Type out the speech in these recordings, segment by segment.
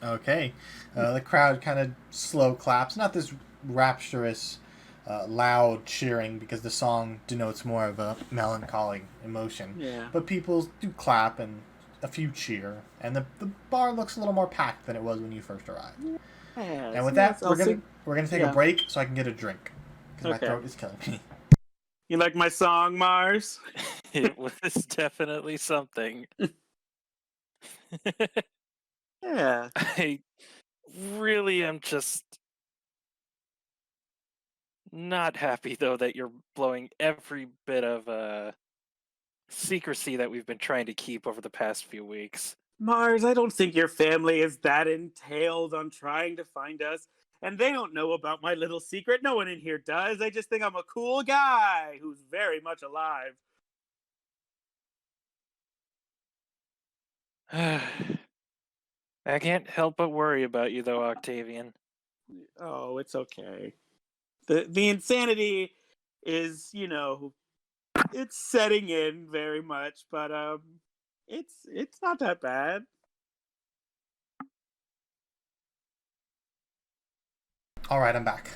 Okay. The crowd kind of slow claps. Not this rapturous, loud cheering because the song denotes more of a melancholy emotion. Yeah. But people do clap and a few cheer. And the bar looks a little more packed than it was when you first arrived. Yeah, And with that, we're gonna take a yeah. break so I can get a drink. Because my Okay. throat is killing me. You like my song, Mars? It was definitely something. Yeah. I really am just not happy, though, that you're blowing every bit of secrecy that we've been trying to keep over the past few weeks. Mars, I don't think your family is that entailed on trying to find us. And they don't know about my little secret. No one in here does. They just think I'm a cool guy who's very much alive. I can't help but worry about you, though, Octavian. Oh, it's okay. The insanity is, it's setting in very much, but it's not that bad. All right, I'm back.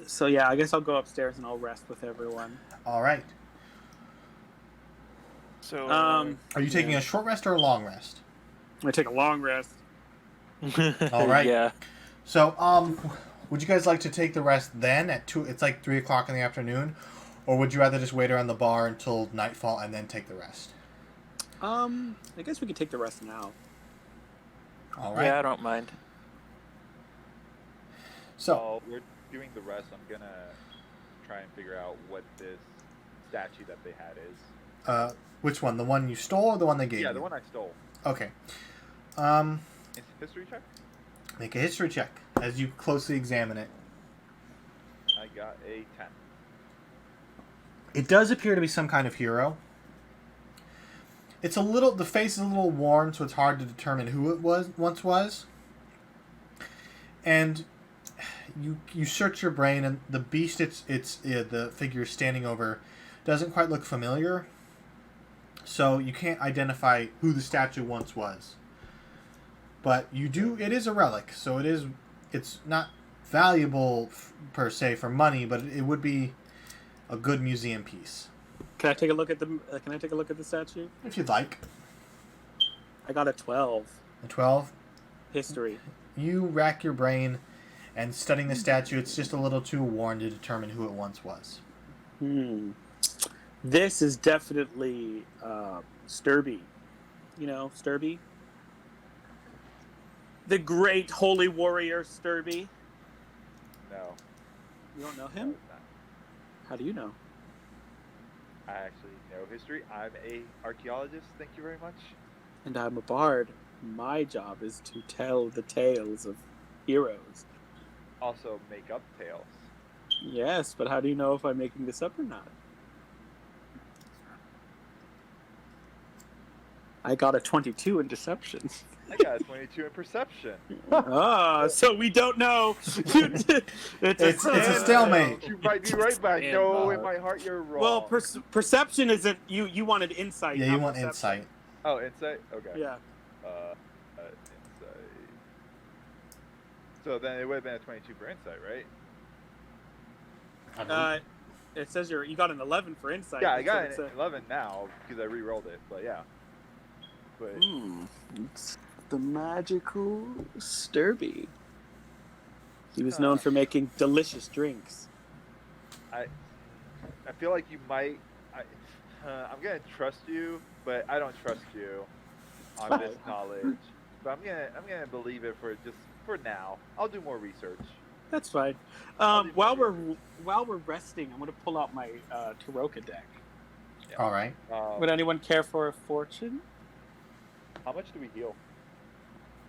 So yeah, I guess I'll go upstairs and I'll rest with everyone. All right. So, are you taking a short rest or a long rest? I'm gonna take a long rest. All right. Yeah. So, would you guys like to take the rest then at 2? It's like 3:00 in the afternoon, or would you rather just wait around the bar until nightfall and then take the rest? I guess we could take the rest now. All right. Yeah, I don't mind. So, while we're doing the rest, I'm gonna try and figure out what this statue that they had is. Which one? The one you stole or the one they gave you? Yeah, the one I stole. Okay. It's history check? Make a history check as you closely examine it. I got a 10. It does appear to be some kind of hero. It's a little. The face is a little worn, so it's hard to determine who it once was. And you search your brain, and the beast the figure standing over doesn't quite look familiar. So you can't identify who the statue once was. But you do. It is a relic, so it's not valuable per se for money, but it would be a good museum piece. Can I take a look at the statue? If you'd like. I got a 12. A 12? History. You rack your brain, and studying the statue, it's just a little too worn to determine who it once was. This is definitely Sturby. You know, Sturby? The great holy warrior Sturby. No. You don't know No, him? it's not. How do you know? I actually know history. I'm a archaeologist. Thank you very much. And I'm a bard. My job is to tell the tales of heroes. Also, make up tales. Yes, but how do you know if I'm making this up or not? I got a 22 in deception. I got a 22 in perception. So we don't know. It's a stalemate. You might be right, but I know in my heart you're wrong. Well, perception isn't. You wanted insight. Yeah, you not want perception. insight. Oh, insight? Okay. Yeah. Insight. So then it would have been a 22 for insight, right? It says you got an 11 for insight. Yeah, I got an 11 now because I re-rolled it, but yeah. But It's the magical Sturby. He was known for making delicious drinks. I feel like you might. I'm gonna trust you, but I don't trust you on this knowledge. But I'm gonna believe it for now. I'll do more research. That's fine. While we're resting, I'm gonna pull out my Taroka deck. Yeah. All right. Would anyone care for a fortune? How much do we heal?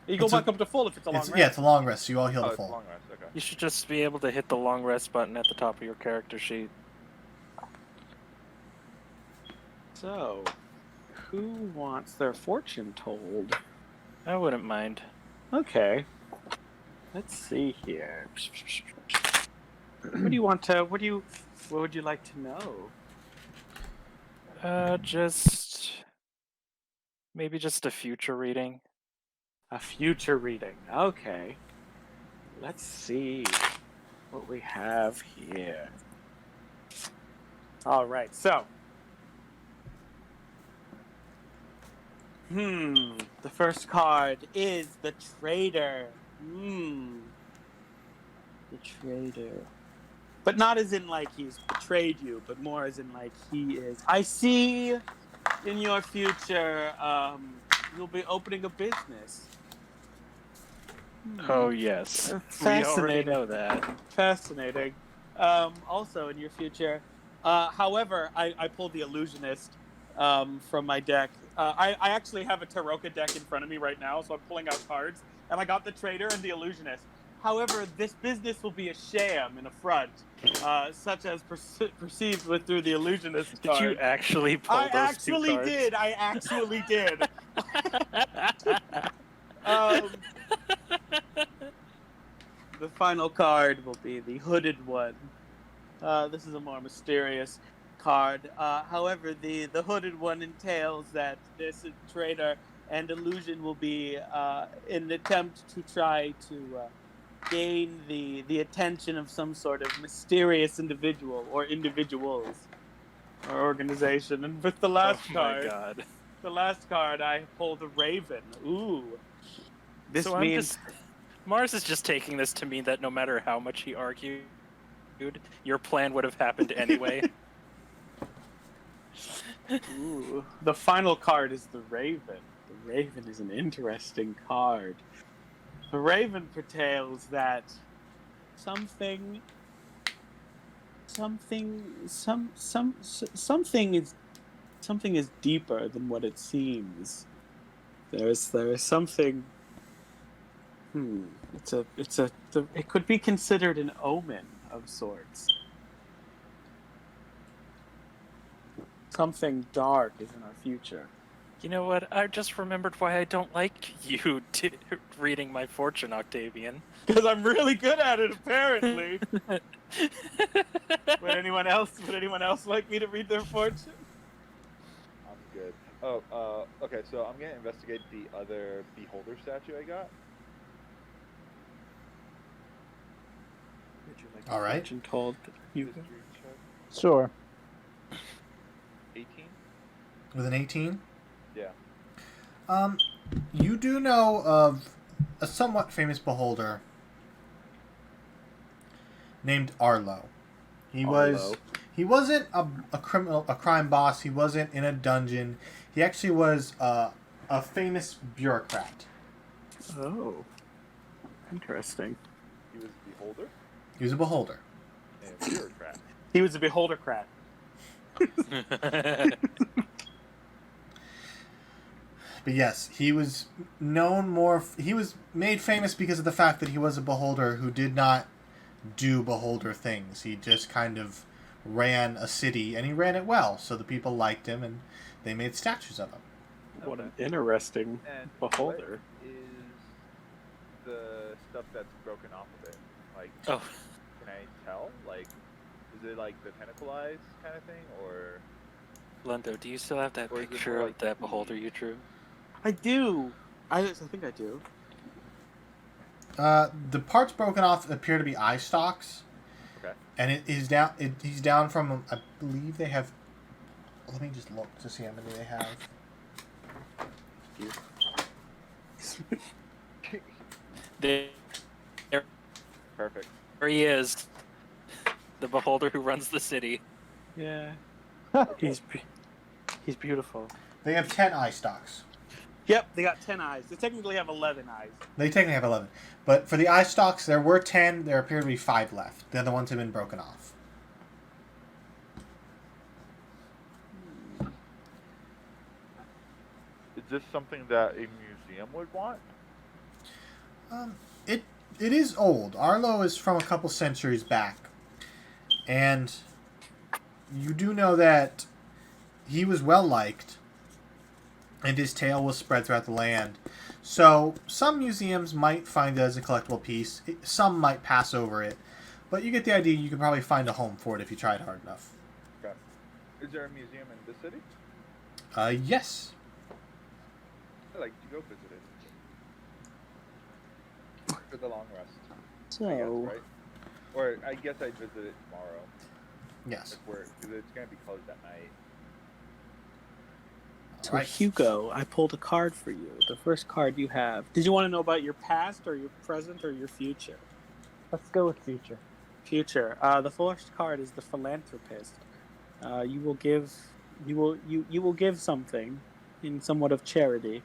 You go back up to full if it's a long rest. Yeah, it's a long rest, so you all heal Oh, the it's a full. long rest. Okay. You should just be able to hit the long rest button at the top of your character sheet. So, who wants their fortune told? I wouldn't mind. Okay. Let's see here. What do you want to? What would you like to know? Just maybe just a future reading. A future reading. Okay. Let's see what we have here. All right, so. The first card is the Traitor. The Traitor. But not as in like he's betrayed you, but more as in like he is. I see in your future, you'll be opening a business. Oh yes, we already Fascinating. know that. Fascinating. Also in your future, however, I pulled the Illusionist from my deck. I actually have a Taroka deck in front of me right now, so I'm pulling out cards, and I got the Traitor and the Illusionist. However, this business will be a sham and a front, such as perceived through the Illusionist card. Did you actually pull those two cards? I actually did. The final card will be the Hooded One. This is a more mysterious card. However, the Hooded One entails that this Traitor and Illusion will be in an attempt to try to gain the attention of some sort of mysterious individual or individuals or organization. And with the last card, God. the last card, I pulled the Raven. Ooh. This So means Mars is just taking this to mean that no matter how much he argued, your plan would have happened anyway. Ooh. The final card is the Raven. The Raven is an interesting card. The Raven foretells that something is deeper than what it seems. There is something. It could be considered an omen of sorts. Something dark is in our future. You know what? I just remembered why I don't like you reading my fortune, Octavian. Because I'm really good at it, apparently. Would anyone else like me to read their fortune? I'm good. Oh, okay. So I'm gonna investigate the other beholder statue I got. Would you like All right. fortune told you? History check. Sure. 18. With an 18? Yeah. You do know of a somewhat famous beholder named Arlo. He wasn't a crime boss. He wasn't in a dungeon. He actually was a famous bureaucrat. Oh. Interesting. He was a beholder He was a beholder. and a bureaucrat. He was a beholdercrat. But yes, he was known more. He was made famous because of the fact that he was a beholder who did not do beholder things. He just kind of ran a city, and he ran it well. So the people liked him, and they made statues of him. What an interesting And beholder. what is the stuff that's broken off of it? Like, Oh, can I tell? Like, is it like the tentacle eyes kind of thing, or? Lundo, do you still have that Or is it picture more of like that the- beholder you drew? I do. I think I do. The parts broken off appear to be eye stalks. Okay. And it is down. He's down from. I believe they have. Let me just look to see how many they have. There Perfect. he is, the beholder who runs the city. Yeah. He's beautiful. They have 10 eye stalks. Yep, they got 10 eyes. They technically have 11 eyes. They technically have 11. But for the eye stalks, there were 10. There appear to be 5 left. The other ones have been broken off. Is this something that a museum would want? It is old. Arlo is from a couple centuries back. And you do know that he was well liked, and his tale was spread throughout the land. So some museums might find it as a collectible piece. Some might pass over it. But you get the idea. You could probably find a home for it if you tried hard enough. Okay. Is there a museum in the city? Yes. I'd like to go visit it. For the long rest. So, I guess, right? Or I guess I'd visit it tomorrow. Yes. Because it's going to be closed at night. so Alright. Hugo, I pulled a card for you. The first card you have. Did you want to know about your past or your present or your future? Let's go with future. Future. The first card is the philanthropist. You will give something in somewhat of charity.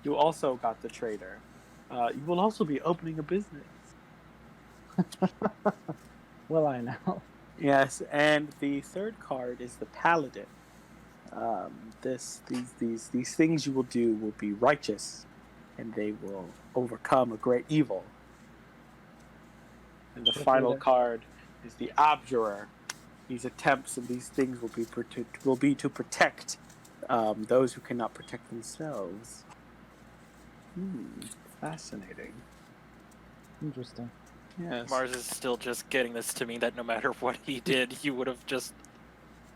You also got the trader. You will also be opening a business. Will I now? Yes, and the third card is the paladin. These things you will do will be righteous, and they will overcome a great evil. And the final card is the abjurer. These attempts and these things will be to protect those who cannot protect themselves. Fascinating. Interesting. Yes. Mars is still just getting this to me that no matter what he did, he would have just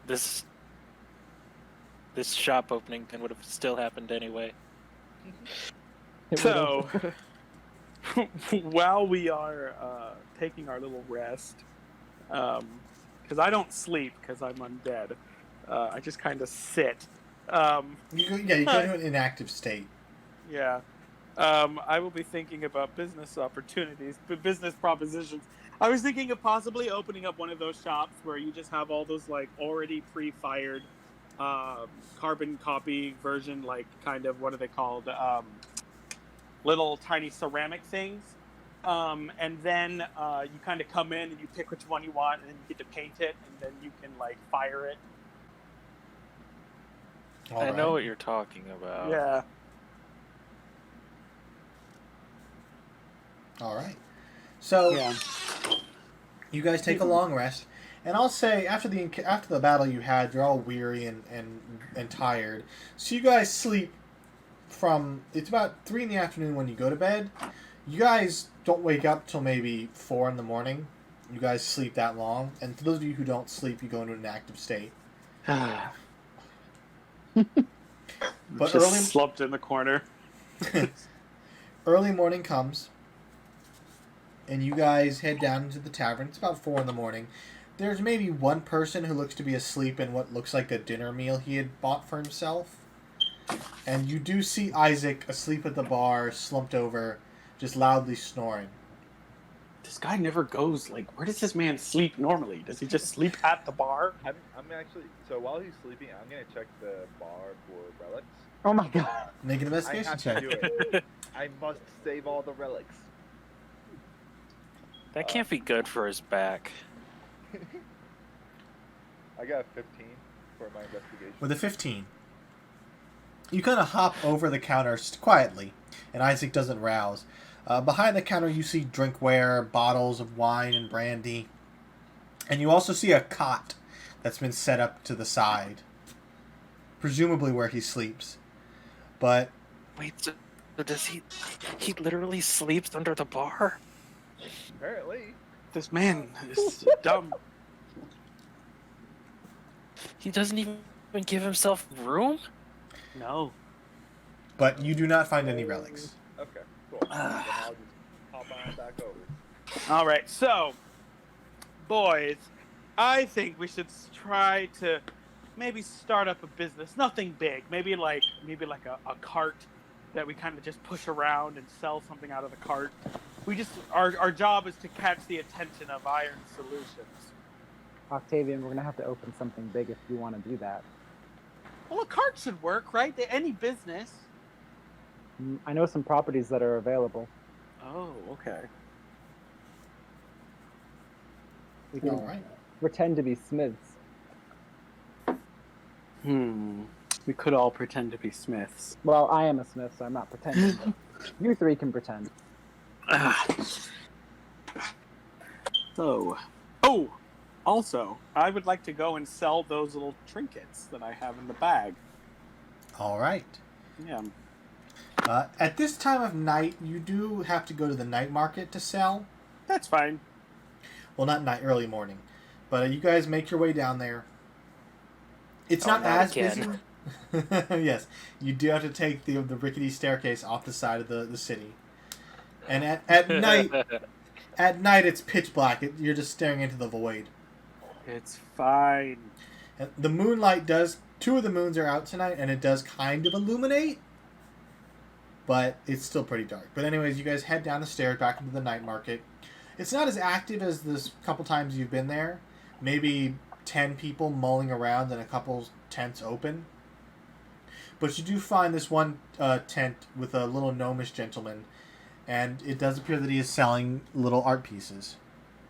this shop opening thing would have still happened anyway. So, while we are taking our little rest, because I don't sleep because I'm undead, I just kind of sit. You go into an inactive state. Yeah. I will be thinking about business opportunities, business propositions. I was thinking of possibly opening up one of those shops where you just have all those like already pre-fired carbon copy version, like kind of what are they called? Little tiny ceramic things. And then you kind of come in and you pick which one you want, and then you get to paint it, and then you can like fire it. I know what you're talking about. Yeah. All right. So Yeah. you guys take a long rest, and I'll say after the battle you had, you're all weary and tired. So you guys sleep from it's about 3 in the afternoon when you go to bed. You guys don't wake up till maybe 4 in the morning. You guys sleep that long, and for those of you who don't sleep, you go into an active state. But Just slumped in the corner. early morning comes, and you guys head down into the tavern. It's about 4 in the morning. There's maybe one person who looks to be asleep in what looks like a dinner meal he had bought for himself. And you do see Isaac asleep at the bar, slumped over, just loudly snoring. This guy never goes, like, where does this man sleep normally? Does he just sleep at the bar? I'm actually, so while he's sleeping, I'm going to check the bar for relics. Oh my god. Make an I investigation have to check. do it. I must save all the relics. That can't be good for his back. I got a 15 for my investigation. With a 15, you kind of hop over the counter quietly, and Isaac doesn't rouse. Behind the counter, you see drinkware, bottles of wine and brandy, and you also see a cot that's been set up to the side, presumably where he sleeps. But Wait, so does he literally sleeps under the bar? Apparently. This man is dumb. He doesn't even give himself room? No. but you do not find any relics. Okay, cool. Then I'll just hop on back over. All right, so, boys, I think we should try to maybe start up a business. Nothing big. Maybe like a cart that we kind of just push around and sell something out of the cart. We just our job is to catch the attention of Iron Solutions. Octavian, we're gonna have to open something big if you want to do that. Well, a cart should work, right? Any business. I know some properties that are available. Oh, okay. We can All right. pretend to be smiths. We could all pretend to be smiths. Well, I am a smith, so I'm not pretending. But you three can pretend. So, also, I would like to go and sell those little trinkets that I have in the bag. All right. Yeah. At this time of night, you do have to go to the night market to sell. That's fine. Well, not night, early morning. But you guys make your way down there. It's Oh, not not as again. busy. Yes, you do have to take the rickety staircase off the side of the city. And at night, it's pitch black. You're just staring into the void. It's fine. And the moonlight does. 2 of the moons are out tonight, and it does kind of illuminate. But it's still pretty dark. But anyways, you guys head down the stairs back into the night market. It's not as active as this couple times you've been there. Maybe 10 people mulling around and a couple tents open. But you do find this one tent with a little gnomish gentleman. And it does appear that he is selling little art pieces.